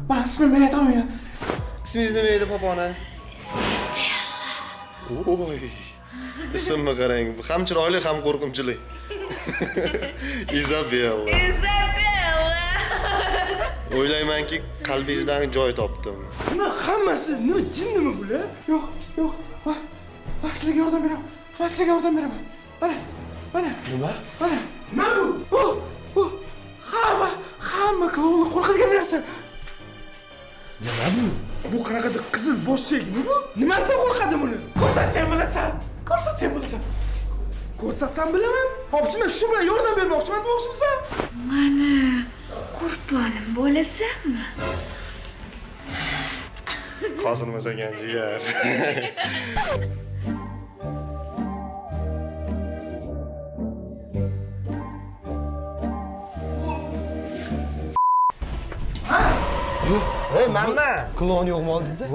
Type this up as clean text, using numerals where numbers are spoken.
Men ismim men aytaman ya. İsmingiz nima edi popona? Oy. Ismga qarang. Ham chiroyli, ham qo'rqinchli. Izabella. O'ylaymanki, qalbingizdan joy topdim. Nima hammasi, nima jinnimi bular? Yo'q, yo'q. Sizlarga yordam beraman. Men sizlarga yordam beraman. Mana. Nima? Mana. Nima bu? Hamma klonlar qo'rqadigan narsa. Nima bu? Bu qanaqadir qizil boshsegimi bu? Nimasidan qo'rqadi buni? Ko'rsatsang bilasan. Ko'rsatsam bilaman. Hop, men shu bilan yordam bermoqchiman demoqchimisan? Mana qurbonim bo'lasanmi? Qosilmasa ekan jigar. Hey, manman. Klon yo'qmi oldingizda?